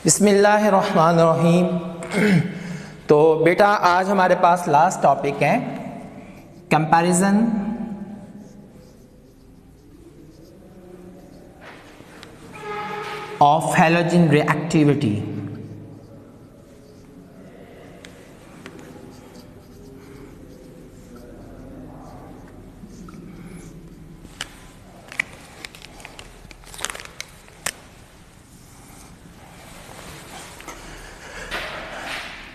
बिस्मिल्लाहिर्रहमानिर्रहीम। तो बेटा आज हमारे पास लास्ट टॉपिक है comparison of halogen reactivity.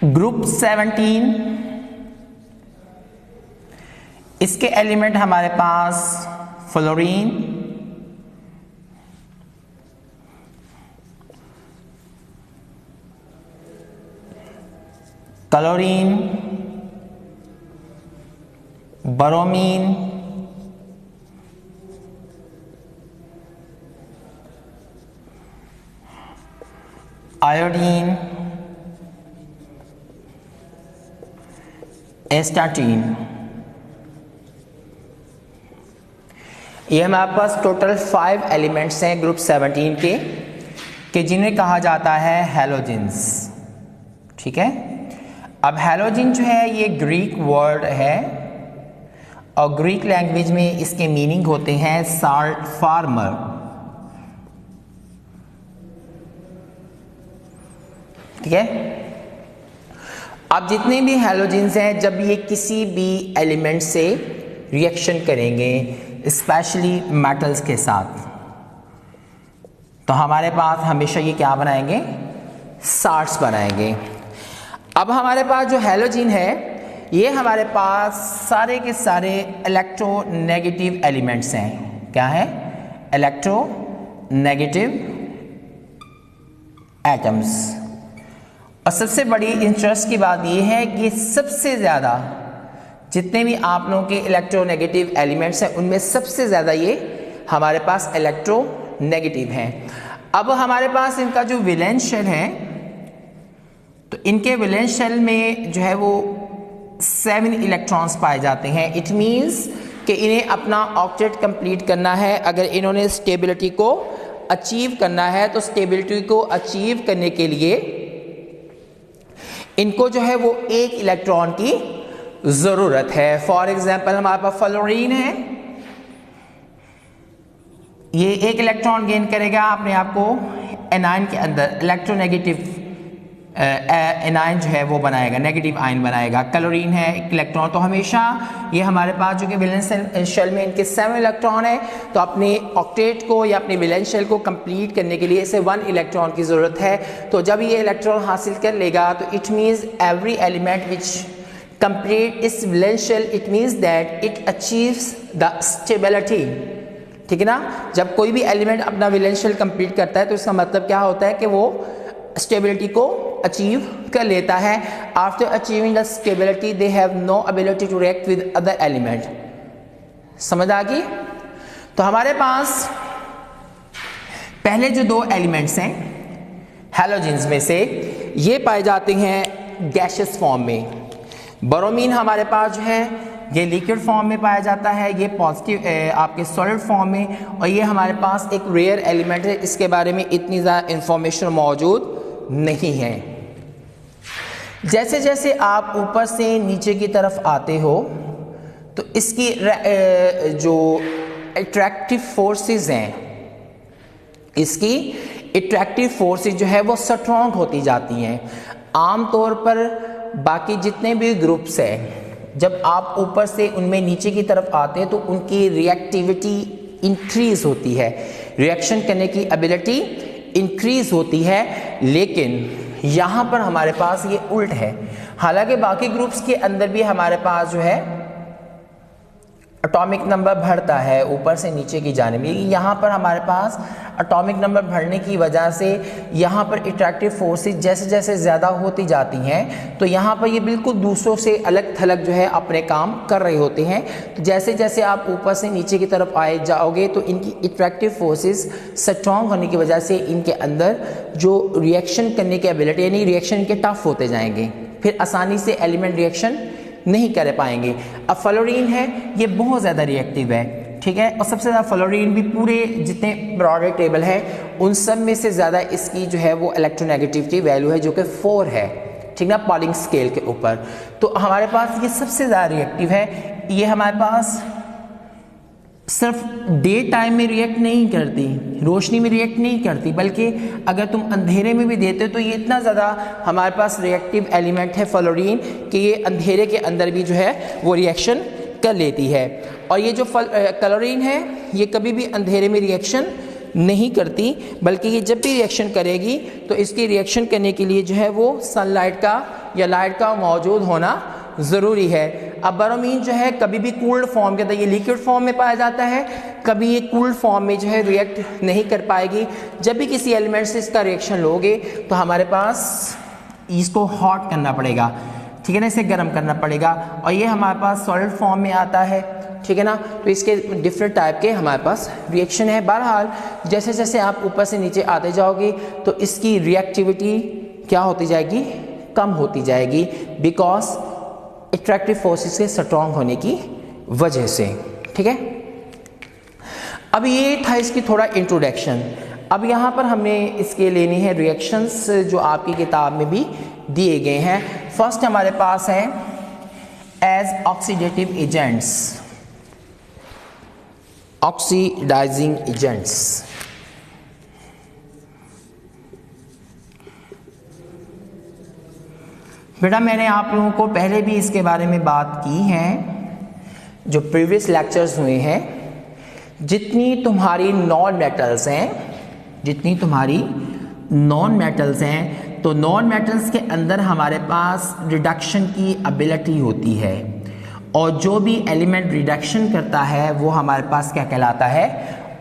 Group 17 इसके एलिमेंट हमारे पास fluorine, chlorine, bromine, iodine, astatine. ये हमारे पास टोटल 5 एलिमेंट्स हैं ग्रुप 17 के जिन्हें कहा जाता है हैलोजेंस। ठीक है, अब हैलोजन जो है ये ग्रीक वर्ड है और ग्रीक लैंग्वेज में इसके मीनिंग होते हैं साल्ट फार्मर। ठीक है, अब जितने भी हैलोजेंस हैं जब ये किसी भी एलिमेंट से रिएक्शन करेंगे स्पेशली मेटल्स के साथ तो हमारे पास हमेशा ये क्या बनाएंगे, साल्ट्स बनाएंगे। अब हमारे पास जो हैलोजन है ये हमारे पास सारे के सारे इलेक्ट्रोनेगेटिव एलिमेंट्स हैं। क्या है? Electronegative atoms. और सबसे बड़ी इंटरेस्ट की बात यह है कि सबसे ज़्यादा जितने भी आप लोगों के इलेक्ट्रोनेगेटिव एलिमेंट्स हैं उनमें सबसे ज़्यादा ये हमारे पास इलेक्ट्रोनेगेटिव हैं। अब हमारे पास इनका जो वैलेंस शेल है तो इनके वैलेंस शेल में जो है वो 7 इलेक्ट्रॉन्स पाए जाते हैं। इट मीन्स कि इन्हें अपना ऑक्टेट कंप्लीट करना है। अगर इन्होंने स्टेबिलिटी को अचीव करना है तो स्टेबिलिटी को अचीव करने के लिए इनको जो है वो 1 इलेक्ट्रॉन की जरूरत है। फॉर एग्जाम्पल हमारे पास फ्लोरीन है, ये 1 इलेक्ट्रॉन गेन करेगा अपने आप को एनायन के अंदर, इलेक्ट्रोनेगेटिव एनायन जो है वो बनाएगा, नेगेटिव आयन बनाएगा। क्लोरीन है 1 इलेक्ट्रॉन, तो हमेशा ये हमारे पास जो कि वैलेंस शेल में इनके 7 इलेक्ट्रॉन है तो अपने ऑक्टेट को या अपने वैलेंस शेल को कंप्लीट करने के लिए इसे 1 इलेक्ट्रॉन की ज़रूरत है। तो जब ये इलेक्ट्रॉन हासिल कर लेगा तो it means every element which complete इस valence shell it means that it achieves the stability. ठीक है ना, जब कोई भी एलिमेंट अपना वैलेंस शेल कंप्लीट करता है तो इसका मतलब क्या होता है कि वो स्टेबिलिटी को अचीव कर लेता है। After achieving the stability they have no ability to react with other element. समझ आ गई? तो हमारे पास पहले जो 2 एलिमेंट्स हैं हैलोजेंस में से ये पाए जाते हैं गैसियस फॉर्म में। ब्रोमीन हमारे पास जो है ये लिक्विड फॉर्म में पाया जाता है, ये पॉजिटिव आपके सॉलिड फॉर्म में, और ये हमारे पास एक रेयर एलिमेंट है, इसके बारे में इतनी ज़्यादा इंफॉर्मेशन मौजूद नहीं है। जैसे जैसे आप ऊपर से नीचे की तरफ आते हो तो इसकी जो अट्रैक्टिव फोर्सेस हैं, इसकी अट्रैक्टिव फोर्सेस जो है वो स्ट्रॉन्ग होती जाती हैं। आमतौर पर बाकी जितने भी ग्रुप्स हैं जब आप ऊपर से उनमें नीचे की तरफ आते हैं तो उनकी रिएक्टिविटी इंक्रीज होती है, रिएक्शन करने की एबिलिटी इंक्रीज होती है, लेकिन यहाँ पर हमारे पास ये उल्ट है। हालांकि बाकी ग्रुप्स के अंदर भी हमारे पास जो है एटॉमिक नंबर बढ़ता है ऊपर से नीचे की जाने में, यहाँ पर हमारे पास एटॉमिक नंबर बढ़ने की वजह से यहाँ पर अट्रैक्टिव फोर्सेस जैसे जैसे ज़्यादा होती जाती हैं तो यहाँ पर ये बिल्कुल दूसरों से अलग थलग जो है अपने काम कर रहे होते हैं। तो जैसे जैसे आप ऊपर से नीचे की तरफ आए जाओगे तो इनकी अट्रैक्टिव फोर्सेस स्ट्रॉन्ग होने की वजह से इनके अंदर जो रिएक्शन करने की एबिलिटी यानी रिएक्शन के टफ होते जाएंगे, फिर आसानी से एलिमेंट रिएक्शन नहीं कर पाएंगे। अब फ्लोरीन है ये बहुत ज़्यादा रिएक्टिव है, ठीक है। और सबसे ज़्यादा फ्लोरीन भी पूरे जितने पीरियोडिक टेबल है उन सब में से ज़्यादा इसकी जो है वो इलेक्ट्रोनेगेटिविटी वैल्यू है जो कि 4 है, ठीक ना, पॉलिंग स्केल के ऊपर। तो हमारे पास ये सबसे ज़्यादा रिएक्टिव है। ये हमारे पास सिर्फ डे टाइम में रिएक्ट नहीं करती, रोशनी में रिएक्ट नहीं करती, बल्कि अगर तुम अंधेरे में भी देते हो तो ये इतना ज़्यादा हमारे पास रिएक्टिव एलिमेंट है फ्लोरीन कि ये अंधेरे के अंदर भी जो है वो रिएक्शन कर लेती है। और ये जो क्लोरीन है ये कभी भी अंधेरे में रिएक्शन नहीं करती, बल्कि ये जब भी रिएक्शन करेगी तो इसकी रिएक्शन करने के लिए जो है वो सनलाइट का या लाइट का मौजूद होना ज़रूरी है। अब ब्रोमीन जो है कभी भी कूल्ड फॉर्म के अंदर, ये लिक्विड फॉर्म में पाया जाता है, कभी ये कूल्ड फॉर्म में जो है रिएक्ट नहीं कर पाएगी। जब भी किसी एलिमेंट से इसका रिएक्शन लोगे तो हमारे पास इसको हॉट करना पड़ेगा, ठीक है ना, इसे गर्म करना पड़ेगा। और ये हमारे पास सॉलिड फॉर्म में आता है, ठीक है ना। तो इसके डिफरेंट टाइप के हमारे पास रिएक्शन है। बहरहाल जैसे जैसे आप ऊपर से नीचे आते जाओगे तो इसकी रिएक्टिविटी क्या होती जाएगी, कम होती जाएगी, बिकॉज एट्रैक्टिव फोर्सेस के स्ट्रॉन्ग होने की वजह से, ठीक है। अब ये था इसकी थोड़ा इंट्रोडक्शन। अब यहाँ पर हमने इसके लेनी है रिएक्शंस जो आपकी किताब में भी दिए गए हैं। फर्स्ट हमारे पास है as oxidative agents, oxidising agents. बेटा मैंने आप लोगों को पहले भी इसके बारे में बात की है, जो प्रीवियस लेक्चर्स हुए हैं। जितनी तुम्हारी नॉन मेटल्स हैं, जितनी तुम्हारी नॉन मेटल्स हैं, तो नॉन मेटल्स के अंदर हमारे पास रिडक्शन की एबिलिटी होती है, और जो भी एलिमेंट रिडक्शन करता है वो हमारे पास क्या कहलाता है,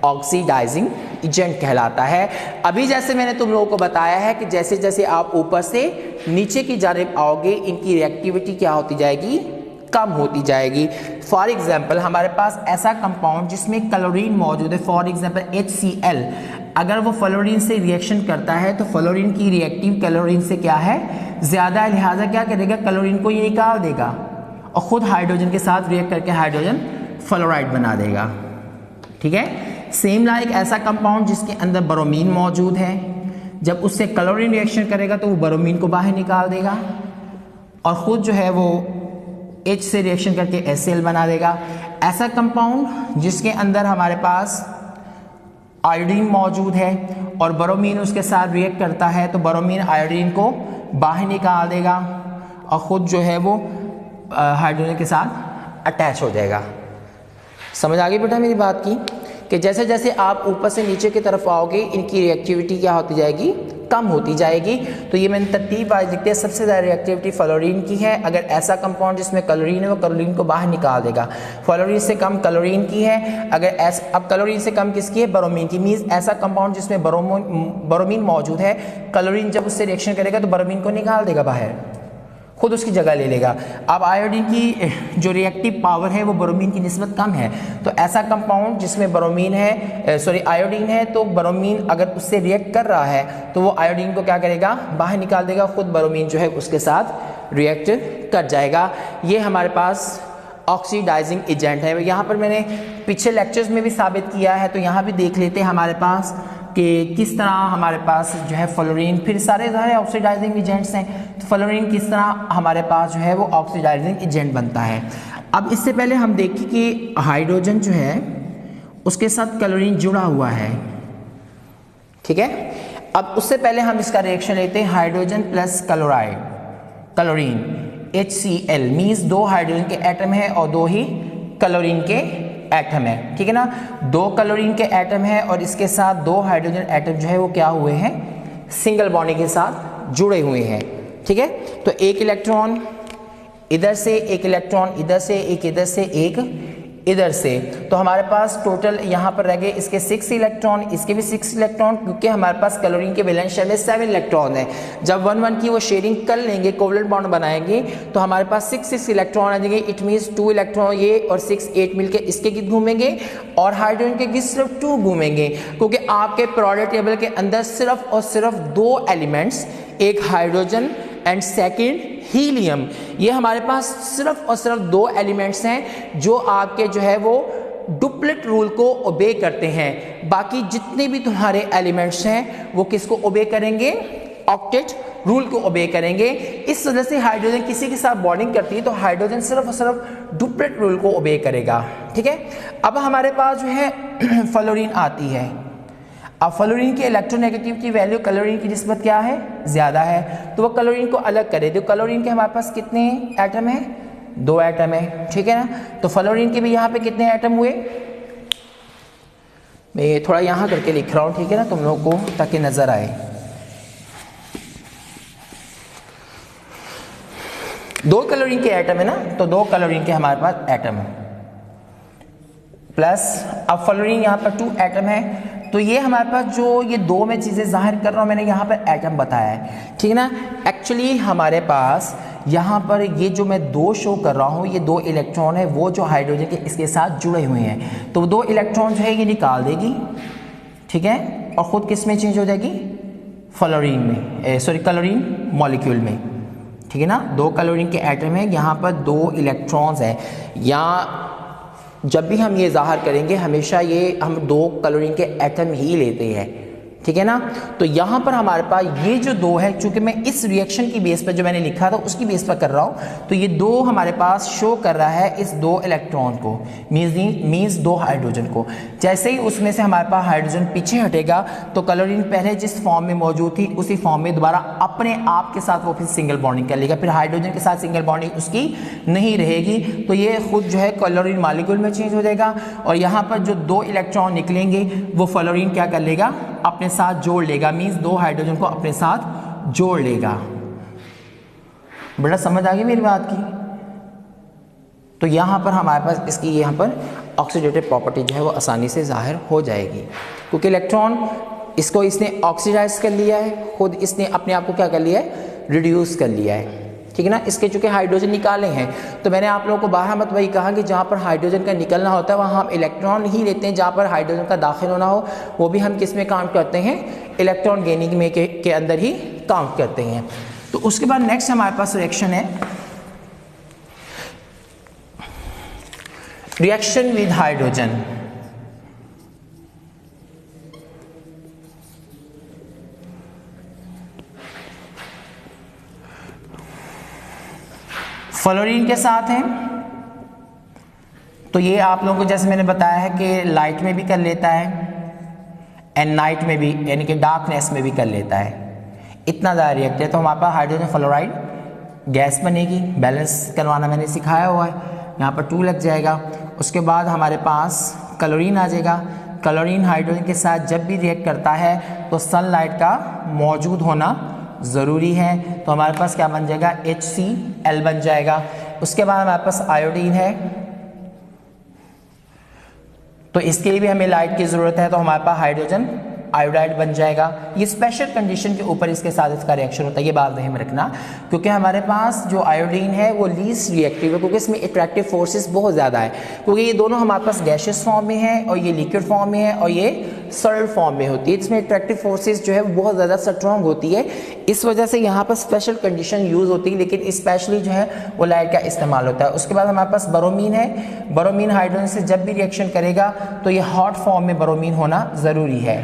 ऑक्सीडाइजिंग एजेंट कहलाता है। अभी जैसे मैंने तुम लोगों को बताया है कि जैसे जैसे आप ऊपर से नीचे की जानिब आओगे इनकी रिएक्टिविटी क्या होती जाएगी, कम होती जाएगी। फॉर एग्जांपल हमारे पास ऐसा कंपाउंड जिसमें क्लोरीन मौजूद है, फॉर एग्जांपल HCl, अगर वो फ्लोरीन से रिएक्शन करता है तो फ्लोरीन की रिएक्टिव क्लोरीन से क्या है, ज़्यादा है, लिहाजा क्या करेगा, क्लोरीन को ये निकाल देगा और ख़ुद हाइड्रोजन के साथ रिएक्ट करके हाइड्रोजन फ्लोराइड बना देगा, ठीक है। सेम लाइक ऐसा कंपाउंड जिसके अंदर ब्रोमीन मौजूद है, जब उससे क्लोरीन रिएक्शन करेगा तो वो ब्रोमीन को बाहर निकाल देगा और ख़ुद जो है वो H से रिएक्शन करके HCl बना देगा। ऐसा कंपाउंड जिसके अंदर हमारे पास आयोडीन मौजूद है और ब्रोमीन उसके साथ रिएक्ट करता है तो ब्रोमीन आयोडीन को बाहर निकाल देगा और ख़ुद जो है वो हाइड्रोजन के साथ अटैच हो जाएगा। समझ आ गई बेटा मेरी बात की, कि जैसे जैसे आप ऊपर से नीचे की तरफ आओगे इनकी रिएक्टिविटी क्या होती जाएगी, कम होती जाएगी। तो ये मैंने तरतीब वाइज लिखते हैं। सबसे ज़्यादा रिएक्टिविटी फ्लोरीन की है। अगर ऐसा कंपाउंड जिसमें क्लोरीन है वो क्लोरीन को बाहर निकाल देगा। फ्लोरीन से कम क्लोरीन की है। अगर ऐसा, अब क्लोरीन से कम किसकी है, ब्रोमीन की। मीन्स ऐसा कंपाउंड जिसमें ब्रोमीन मौजूद है, क्लोरीन जब उससे रिएक्शन करेगा तो ब्रोमीन को निकाल देगा बाहर, खुद उसकी जगह ले लेगा। अब आयोडीन की जो रिएक्टिव पावर है वो ब्रोमीन की निस्बत कम है, तो ऐसा कंपाउंड जिसमें ब्रोमीन है, आयोडीन है, तो ब्रोमीन अगर उससे रिएक्ट कर रहा है तो वो आयोडीन को क्या करेगा, बाहर निकाल देगा, खुद ब्रोमीन जो है उसके साथ रिएक्ट कर जाएगा। ये हमारे पास ऑक्सीडाइजिंग एजेंट है। यहाँ पर मैंने पिछले लेक्चर्स में भी साबित किया है, तो यहाँ भी देख लेते हैं हमारे पास कि किस तरह हमारे पास जो है फ्लोरीन, फिर सारे ऑक्सीडाइजिंग एजेंट्स हैं, तो फ्लोरीन किस तरह हमारे पास जो है वो ऑक्सीडाइजिंग एजेंट बनता है। अब इससे पहले हम देखें कि हाइड्रोजन जो है उसके साथ क्लोरीन जुड़ा हुआ है, ठीक है। अब उससे पहले हम इसका रिएक्शन लेते हैं, hydrogen plus chloride, chlorine HCl, means 2 hydrogen के एटम है और 2 ही क्लोरीन के एटम है, ठीक है ना। 2 क्लोरीन के एटम है और इसके साथ 2 हाइड्रोजन एटम जो है वो क्या हुए हैं, सिंगल बॉन्डिंग के साथ जुड़े हुए हैं, ठीक है। तो एक इलेक्ट्रॉन इधर से, एक इलेक्ट्रॉन इधर से, एक इधर से, एक इधर से, तो हमारे पास टोटल यहाँ पर रह गए इसके 6 इलेक्ट्रॉन, इसके भी 6 इलेक्ट्रॉन, क्योंकि हमारे पास क्लोरीन के वैलेंस शेल में 7 इलेक्ट्रॉन है। जब 1-1 की वो शेयरिंग कर लेंगे, कोवलेंट बॉन्ड बनाएंगे, तो हमारे पास 6 इलेक्ट्रॉन आ जाएंगे। इट मीन्स 2 इलेक्ट्रॉन ये और 6 8 मिलके इसके गिर्द घूमेंगे और हाइड्रोजन के गिर्द सिर्फ 2 घूमेंगे, क्योंकि आपके पीरियोडिक टेबल के अंदर सिर्फ और सिर्फ 2 एलिमेंट्स, एक हाइड्रोजन एंड सेकेंड हीलियम, ये हमारे पास सिर्फ और सिर्फ 2 एलिमेंट्स हैं जो आपके जो है वो डुप्लेट रूल को ओबे करते हैं। बाकी जितने भी तुम्हारे एलिमेंट्स हैं वो किसको ओबे करेंगे? ऑक्टेट रूल को ओबे करेंगे। इस वजह से हाइड्रोजन किसी के साथ बॉन्डिंग करती है तो हाइड्रोजन सिर्फ और सिर्फ डुप्लेट रूल को ओबे करेगा। ठीक है, अब हमारे पास जो है फ्लोरीन आती है। अब फ्लोरीन की इलेक्ट्रोनेगेटिव की वैल्यू क्लोरीन की निस्बत क्या है? ज़्यादा है, तो वो क्लोरीन को अलग करे। तो क्लोरीन के हमारे पास कितने एटम है? 2 एटम है। ठीक है ना, तो फ्लोरीन के भी यहाँ पे कितने एटम हुए? मैं थोड़ा यहाँ करके लिख रहा हूँ, ठीक है ना, तुम लोगों को ताकि नज़र आए। 2 क्लोरीन के एटम है ना, तो 2 क्लोरीन के हमारे पास एटम है प्लस अब फ्लोरीन यहाँ पर 2 एटम है। तो ये हमारे पास जो ये 2 में चीज़ें जाहिर कर रहा हूँ, मैंने यहाँ पर एटम बताया है, ठीक है ना। एक्चुअली हमारे पास यहाँ पर ये जो मैं 2 शो कर रहा हूँ, ये 2 इलेक्ट्रॉन है वो जो हाइड्रोजन के इसके साथ जुड़े हुए हैं, तो 2 इलेक्ट्रॉन जो है ये निकाल देगी, ठीक है, और ख़ुद किस में चेंज हो जाएगी? फ्लोरीन में, सॉरी क्लोरीन मॉलिक्यूल में, ठीक है ना। 2 क्लोरीन के एटम है, यहाँ पर 2 इलेक्ट्रॉन्स हैं। या जब भी हम ये ज़ाहिर करेंगे हमेशा ये हम 2 क्लोरीन के एटम ही लेते हैं, ठीक है ना। तो यहाँ पर हमारे पास ये जो 2 है, चूंकि मैं इस रिएक्शन की बेस पर जो मैंने लिखा था उसकी बेस पर कर रहा हूँ, तो ये 2 हमारे पास शो कर रहा है इस 2 इलेक्ट्रॉन को, मीन्स 2 हाइड्रोजन को। जैसे ही उसमें से हमारे पास हाइड्रोजन पीछे हटेगा तो क्लोरीन पहले जिस फॉर्म में मौजूद थी उसी फॉर्म में दोबारा अपने आप के साथ वो फिर सिंगल बॉन्डिंग कर लेगा, फिर हाइड्रोजन के साथ सिंगल बॉन्डिंग उसकी नहीं रहेगी, तो ये खुद जो है क्लोरीन मॉलिक्यूल में चेंज हो जाएगा। और यहाँ पर जो 2 इलेक्ट्रॉन निकलेंगे वो फ्लोरीन क्या कर लेगा? अपने साथ जोड़ लेगा, मीन्स 2 हाइड्रोजन को अपने साथ जोड़ लेगा। बड़ा समझ आ गई मेरी बात की? तो यहां पर हमारे पास इसकी यहां पर ऑक्सीडेटिव प्रॉपर्टी जो है वो आसानी से जाहिर हो जाएगी, क्योंकि इलेक्ट्रॉन इसको इसने ऑक्सीडाइज कर लिया है, खुद इसने अपने आप को क्या कर लिया है? रिड्यूस कर लिया है, ठीक है ना। इसके चूंकि हाइड्रोजन निकाले हैं तो मैंने आप लोगों को बाहर मत वही कहा कि जहाँ पर हाइड्रोजन का निकलना होता है वहाँ हम इलेक्ट्रॉन ही लेते हैं, जहाँ पर हाइड्रोजन का दाखिल होना हो वो भी हम किस में काउंट करते हैं? इलेक्ट्रॉन गेनिंग में के अंदर ही काउंट करते हैं। तो उसके बाद नेक्स्ट हमारे पास रिएक्शन है, रिएक्शन विद हाइड्रोजन। फ्लोरीन के साथ है, तो ये आप लोगों को जैसे मैंने बताया है कि लाइट में भी कर लेता है एंड नाइट में भी, यानी कि डार्कनेस में भी कर लेता है। इतना ज़्यादा रिएक्ट है। तो हमारे पास हाइड्रोजन फ्लोराइड गैस बनेगी, बैलेंस करवाना मैंने सिखाया हुआ है, यहाँ पर 2 लग जाएगा। उसके बाद हमारे पास क्लोरीन आ जाएगा। क्लोरीन हाइड्रोजन के साथ जब भी रिएक्ट करता है तो सनलाइट का मौजूद होना ज़रूरी है, तो हमारे पास क्या बन जाएगा? HCl बन जाएगा। उसके बाद हमारे पास आयोडीन है, तो इसके लिए भी हमें लाइट की ज़रूरत है, तो हमारे पास हाइड्रोजन आयोडाइड बन जाएगा। ये स्पेशल कंडीशन के ऊपर इसके साथ इसका रिएक्शन होता है, ये बात ध्यान में रखना, क्योंकि हमारे पास जो आयोडीन है वो लीस्ट रिएक्टिव है, क्योंकि इसमें अट्रैक्टिव फोर्सेस बहुत ज़्यादा है, क्योंकि ये दोनों हमारे पास गैसियस फॉर्म में है और ये लिक्विड फॉर्म में है और ये सॉलिड फॉर्म में होती है। इसमें अट्रैक्टिव फोर्सेस जो है वो बहुत ज़्यादा स्ट्रॉन्ग होती है, इस वजह से यहाँ पर स्पेशल कंडीशन यूज़ होती है, लेकिन स्पेशली जो है वो लाइट का इस्तेमाल होता है। उसके बाद हमारे पास ब्रोमीन है। ब्रोमीन हाइड्रोजन से जब भी रिएक्शन करेगा तो ये हॉट फॉर्म में ब्रोमीन होना ज़रूरी है,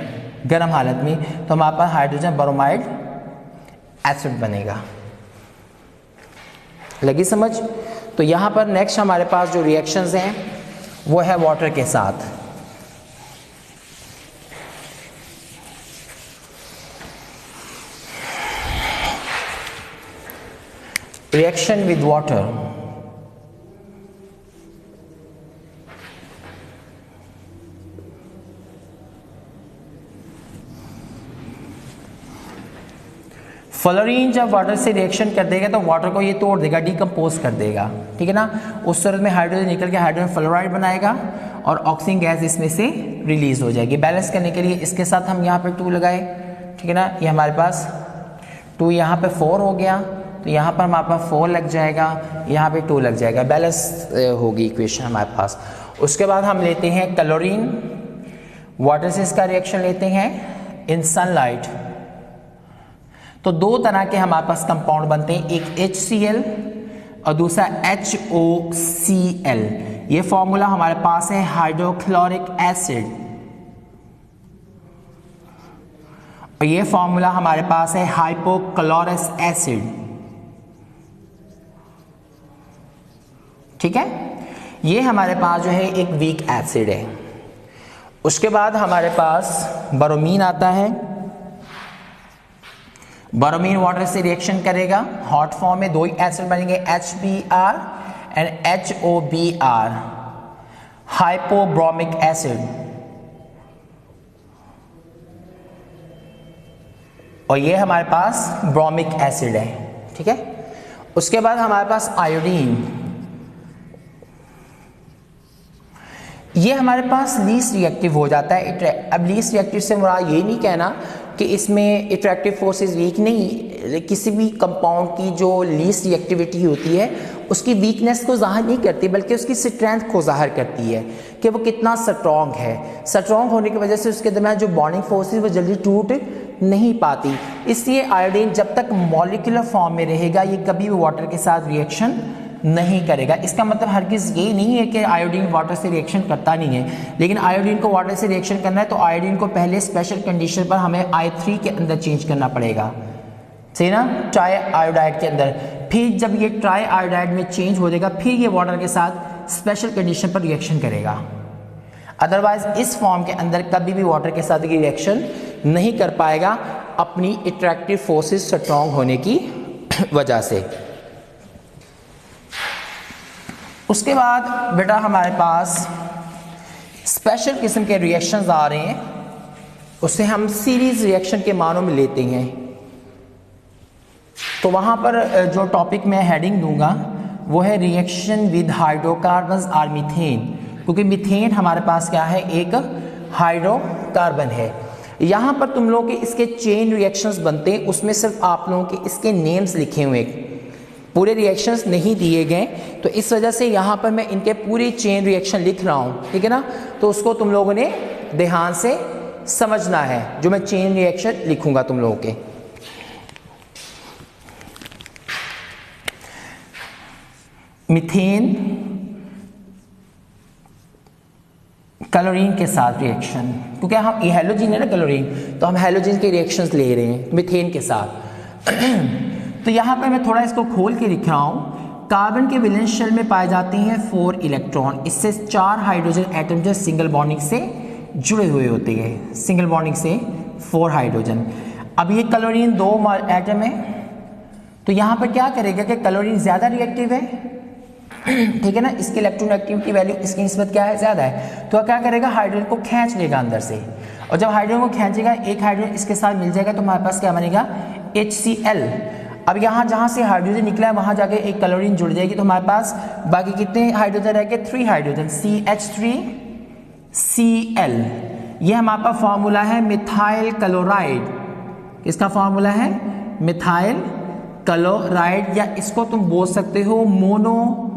गर्म हालत में, तो हमारे पास हाइड्रोजन ब्रोमाइड एसिड बनेगा। लगी समझ? तो यहाँ पर नेक्स्ट हमारे पास जो रिएक्शंस हैं वो है वाटर के साथ। Reaction with water. फ्लोरीन जब वाटर से रिएक्शन कर देगा तो वाटर को ये तोड़ देगा, डिकम्पोज कर देगा, ठीक है ना। उस सूरत में हाइड्रोजन निकल के हाइड्रोजन फ्लोराइड बनाएगा और ऑक्सीजन गैस इसमें से रिलीज हो जाएगी। बैलेंस करने के लिए इसके साथ हम यहाँ पे 2 लगाए, ठीक है ना। ये हमारे पास 2 यहाँ पे 4 हो गया, तो यहाँ पर हमारे पास 4 लग जाएगा, यहाँ पे 2 लग जाएगा, बैलेंस होगी इक्वेशन हमारे पास। उसके बाद हम लेते हैं क्लोरीन, वाटर से इसका रिएक्शन लेते हैं इन सनलाइट, तो 2 तरह के हमारे पास कंपाउंड बनते हैं, एक HCl और दूसरा HOCl। ये फॉर्मूला हमारे पास है हाइड्रोक्लोरिक एसिड, और ये फॉर्मूला हमारे पास है हाइपोक्लोरस एसिड। ठीक है, ये हमारे पास जो है एक वीक एसिड है। उसके बाद हमारे पास ब्रोमीन आता है। ब्रोमीन वाटर से रिएक्शन करेगा, हॉट फॉर्म में दो ही एसिड बनेंगे, HBr एंड HOBr, हाइपोब्रोमिक एसिड। और ये हमारे पास ब्रोमिक एसिड है। ठीक है, उसके बाद हमारे पास आयोडीन, ये हमारे पास लीस्ट रिएक्टिव हो जाता है। अब लीस्ट रिएक्टिव से मुराद ये नहीं कहना कि इसमें अट्रैक्टिव फोर्सेस वीक नहीं, किसी भी कंपाउंड की जो लीस्ट रिएक्टिविटी होती है उसकी वीकनेस को जाहिर नहीं करती, बल्कि उसकी स्ट्रेंथ को जाहिर करती है कि वो कितना स्ट्रॉन्ग है। स्ट्रॉन्ग होने की वजह से उसके दरमियान जो बॉन्डिंग फोर्स है वो जल्दी टूट नहीं पाती। इसलिए आयोडीन जब तक मॉलिक्यूलर फॉर्म में रहेगा ये कभी भी वाटर के साथ रिएक्शन नहीं करेगा। इसका मतलब हरगिज़ ये नहीं है कि आयोडीन वाटर से रिएक्शन करता नहीं है, लेकिन आयोडीन को वाटर से रिएक्शन करना है तो आयोडीन को पहले स्पेशल कंडीशन पर हमें I3 के अंदर चेंज करना पड़ेगा, सही ना, ट्राई आयोडाइड के अंदर। फिर जब ये ट्राई आयोडाइड में चेंज हो जाएगा फिर ये वाटर के साथ स्पेशल कंडीशन पर रिएक्शन करेगा। अदरवाइज इस फॉर्म के अंदर कभी भी वाटर के साथ रिएक्शन नहीं कर पाएगा अपनी अट्रैक्टिव फोर्सेस स्ट्रॉन्ग होने की वजह से। उसके बाद बेटा हमारे पास स्पेशल किस्म के रिएक्शंस आ रहे हैं, उसे हम सीरीज रिएक्शन के मानों में लेते हैं। तो वहाँ पर जो टॉपिक मैं हेडिंग दूंगा वो है रिएक्शन विद हाइड्रोकार्बन्स और मीथेन, क्योंकि मीथेन हमारे पास क्या है, एक हाइड्रोकार्बन है। यहाँ पर तुम लोग के इसके चेन रिएक्शंस बनते हैं, उसमें सिर्फ आप लोगों के इसके नेम्स लिखे हुए, पूरे रिएक्शंस नहीं दिए गए, तो इस वजह से यहाँ पर मैं इनके पूरी चेन रिएक्शन लिख रहा हूँ, ठीक है ना। तो उसको तुम लोगों ने ध्यान से समझना है जो मैं चेन रिएक्शन लिखूंगा तुम लोगों के। मीथेन क्लोरीन के साथ रिएक्शन, क्योंकि हम ये हैलोजन है ना क्लोरीन, तो हम हैलोजन के रिएक्शंस ले रहे हैं मीथेन के साथ। तो यहाँ पर मैं थोड़ा इसको खोल के लिख रहा हूँ। कार्बन के वैलेंस शेल में पाए जाते हैं 4 इलेक्ट्रॉन, इससे 4 हाइड्रोजन एटम जो सिंगल बॉन्डिंग से जुड़े हुए होते हैं, सिंगल बॉन्डिंग से 4 हाइड्रोजन। अब ये क्लोरीन 2 एटम है, तो यहाँ पर क्या करेगा कि क्लोरीन ज़्यादा रिएक्टिव है, ठीक है ना, इसकी इलेक्ट्रोनेगेटिविटी वैल्यू इसकी निस्बत क्या है, ज़्यादा है, तो क्या करेगा हाइड्रोजन को खींच लेगा अंदर से, और जब हाइड्रोजन को खींचेगा एक हाइड्रोजन इसके साथ मिल जाएगा तो हमारे पास क्या बनेगा, HCl। अब यहाँ जहाँ से हाइड्रोजन निकला है वहाँ जाके एक क्लोरीन जुड़ जाएगी, तो हमारे पास बाकी कितने हाइड्रोजन रह गए, 3 हाइड्रोजन, CH3Cl। ये हमारे पास फॉर्मूला है मिथाइल क्लोराइड, इसका फॉर्मूला है मिथाइल क्लोराइड, या इसको तुम बोल सकते हो मोनो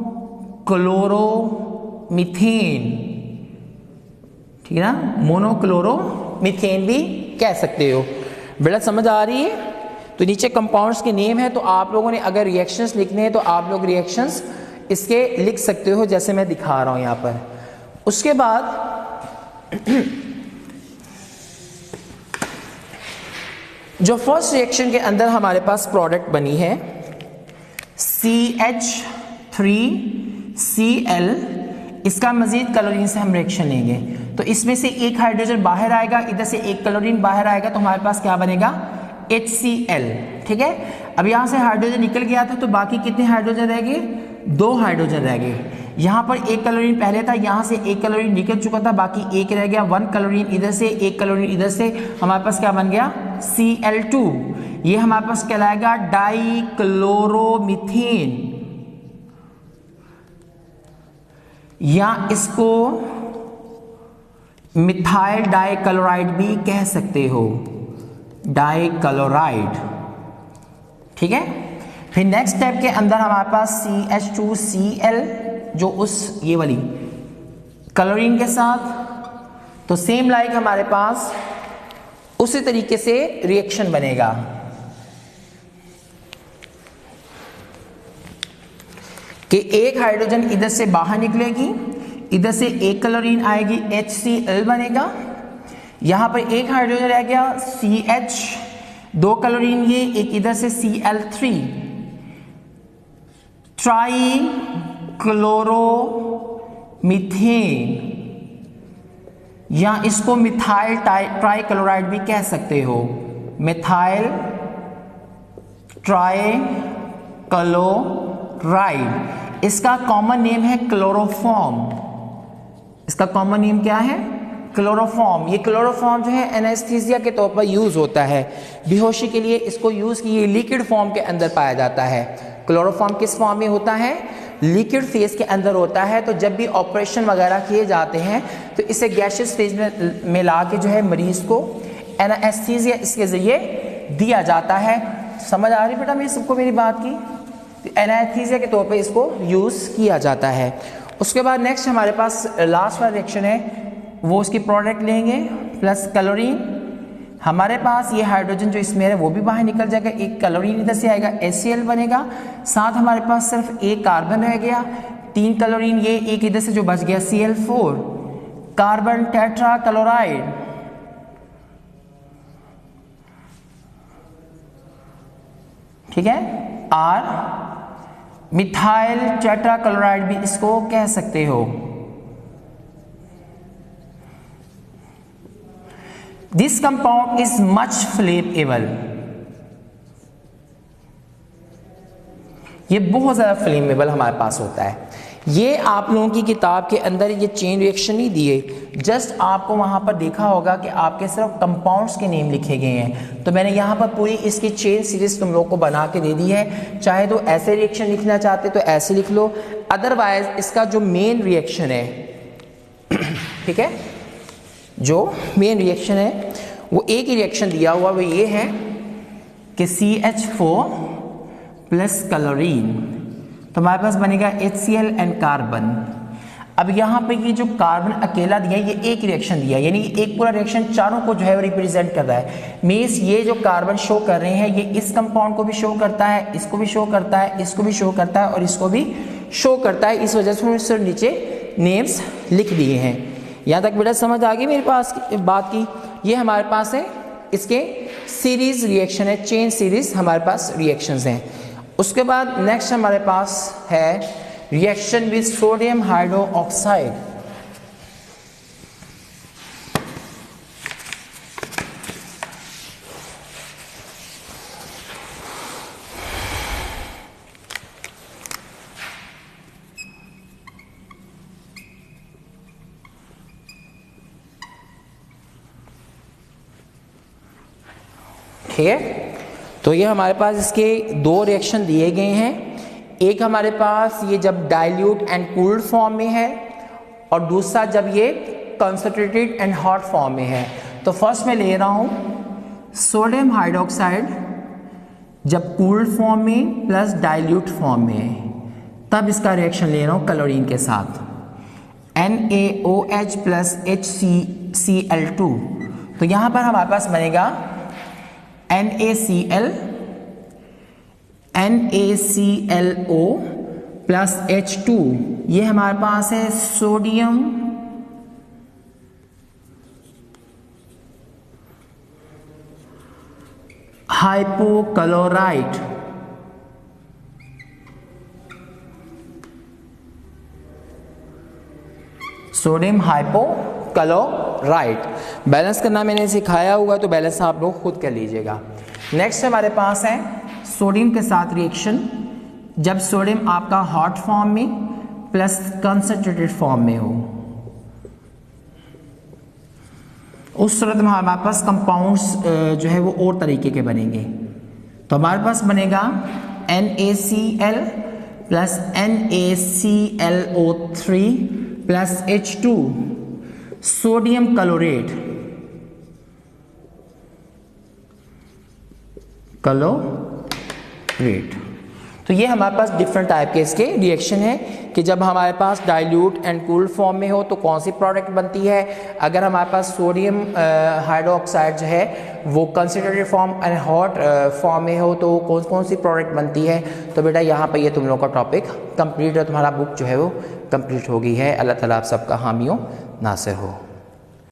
क्लोरोमीथेन, ठीक है ना, मोनोक्लोरोमीथेन भी कह सकते हो। बेटा समझ आ रही है। तो नीचे कंपाउंड्स के नेम है, तो आप लोगों ने अगर रिएक्शंस लिखने हैं तो आप लोग रिएक्शंस इसके लिख सकते हो जैसे मैं दिखा रहा हूं यहां पर। उसके बाद जो फर्स्ट रिएक्शन के अंदर हमारे पास प्रोडक्ट बनी है CH3Cl, इसका मजीद क्लोरीन से हम रिएक्शन लेंगे, तो इसमें से एक हाइड्रोजन बाहर आएगा, इधर से एक क्लोरीन बाहर आएगा, तो हमारे पास क्या बनेगा, HCl, ठीक है। अब यहाँ से हाइड्रोजन निकल गया था तो बाकी कितने हाइड्रोजन रह गए, 2 हाइड्रोजन रह गए। यहाँ पर एक क्लोरीन पहले था, यहाँ से एक क्लोरीन निकल चुका था, बाकी एक रह गया, 1 क्लोरीन इधर से, एक क्लोरीन इधर से, हमारे पास क्या बन गया, Cl2। ये हमारे पास कहलाएगा डाइक्लोरोमीथेन, या इसको मिथाइल डाइक्लोराइड भी कह सकते हो, डाइक्लोराइड, ठीक है। फिर नेक्स्ट स्टेप के अंदर हमारे पास CH2Cl, जो उस ये वाली क्लोरीन के साथ, तो सेम लाइक हमारे पास उसी तरीके से रिएक्शन बनेगा। कि एक हाइड्रोजन इधर से बाहर निकलेगी, इधर से एक क्लोरीन आएगी HCl बनेगा, यहां पर एक हाइड्रोजन रह गया CH, 2 क्लोरीन ये, एक इधर से Cl3, ट्राई क्लोरोमीथेन, या इसको मिथाइल ट्राई क्लोराइड भी कह सकते हो, मिथाइल ट्राई क्लोराइड। इसका कॉमन नेम है क्लोरोफॉर्म। इसका कॉमन नेम क्या है? क्लोरोफॉर्म। ये क्लोरोफॉर्म जो है एनेस्थीसिया के तौर पर यूज होता है, बेहोशी के लिए इसको यूज किए, लिक्विड फॉर्म के अंदर पाया जाता है। क्लोरोफॉर्म किस फॉर्म में होता है? लिक्विड फेज के अंदर होता है। तो जब भी ऑपरेशन वगैरह किए जाते हैं तो इसे गैसियस फेज में ला के जो है मरीज को एनेस्थीसिया इसके जरिए दिया जाता है। समझ आ रही बेटा मेरी सबको मेरी बात की? एनेस्थीसिया के तौर पे इसको यूज किया जाता है। उसके बाद नेक्स्ट हमारे पास लास्ट वाला रिएक्शन है, वो उसकी प्रोडक्ट लेंगे प्लस क्लोरीन। हमारे पास ये हाइड्रोजन जो इसमें है वो भी बाहर निकल जाएगा, एक क्लोरीन इधर से आएगा HCl बनेगा, साथ हमारे पास सिर्फ एक कार्बन रह गया, 3 क्लोरीन ये, एक इधर से जो बच गया Cl4, कार्बन टेट्रा क्लोराइड, ठीक है, R, मिथाइल टेट्रा क्लोराइड भी इसको कह सकते हो। This compound is much flammable। ये बहुत ज़्यादा फ्लेमेबल हमारे पास होता है। ये आप लोगों की किताब के अंदर ये चेन रिएक्शन नहीं दिए, जस्ट आपको वहाँ पर देखा होगा कि आपके सिर्फ कंपाउंड्स के नेम लिखे गए हैं। तो मैंने यहाँ पर पूरी इसकी चेन सीरीज तुम लोग को बना के दे दी है। चाहे तो ऐसे रिएक्शन लिखना चाहते तो ऐसे लिख लो, अदरवाइज इसका जो मेन रिएक्शन है ठीक है, जो मेन रिएक्शन है वो एक ही रिएक्शन दिया हुआ, वो ये है कि CH4 प्लस क्लोरीन, तो हमारे पास बनेगा HCl एंड कार्बन। अब यहाँ पे ये जो कार्बन अकेला दिया है ये एक रिएक्शन दिया है, यानी एक पूरा रिएक्शन चारों को जो है रिप्रेजेंट कर रहा है। मीन्स ये जो कार्बन शो कर रहे हैं ये इस कंपाउंड को भी शो करता है, इसको भी शो करता है, इसको भी शो करता है और इसको भी शो करता है। इस वजह से सिर्फ नीचे नेम्स लिख दिए हैं। यहाँ तक बेटा समझ आ गई मेरे पास बात की? ये हमारे पास है इसके सीरीज रिएक्शन है, चेन सीरीज हमारे पास रिएक्शंस हैं। उसके बाद नेक्स्ट हमारे पास है रिएक्शन विद सोडियम हाइड्रोक्साइड। ठीक है, तो ये हमारे पास इसके 2 रिएक्शन दिए गए हैं। एक हमारे पास ये जब डाइल्यूट एंड कूल्ड फॉर्म में है और दूसरा जब ये कंसंट्रेटेड एंड हॉट फॉर्म में है। तो फर्स्ट मैं ले रहा हूँ सोडियम हाइड्रोक्साइड जब कूल्ड फॉर्म में प्लस डाइल्यूट फॉर्म में है, तब इसका रिएक्शन ले रहा हूँ क्लोरीन के साथ, NaOH प्लस HCl2। तो यहाँ पर हमारे पास बनेगा NaCl, NaClO प्लस H2। ये हमारे पास है sodium hypochlorite. Sodium hypochlorite balance करना मैंने सिखाया हुआ, तो बैलेंस आप लोग खुद कर लीजिएगा। नेक्स्ट हमारे पास है सोडियम के साथ रिएक्शन जब सोडियम आपका हॉट फॉर्म में प्लस कंसंट्रेटेड फॉर्म में हो, उस सूरत में हमारे पास कंपाउंड्स जो है वो और तरीके के बनेंगे। तो हमारे पास बनेगा NaCl plus NaClO3 plus H2 sodium chlorate, chlorate. तो ये हमारे पास डिफरेंट टाइप के इसके रिएक्शन है। कि जब हमारे पास डाइल्यूट एंड कूल्ड फॉर्म में हो तो कौन सी प्रोडक्ट बनती है। अगर हमारे पास सोडियम हाइड्रोक्साइड जो है वो concentrated form and hot form में हो तो कौन कौन सी प्रोडक्ट बनती है। तो बेटा यहाँ पर ये तुम लोग का टॉपिक कंप्लीट है, तुम्हारा बुक जो है वो कंप्लीट हो गई है। अल्लाह ताला आप सबका हामी हो नासिर हो।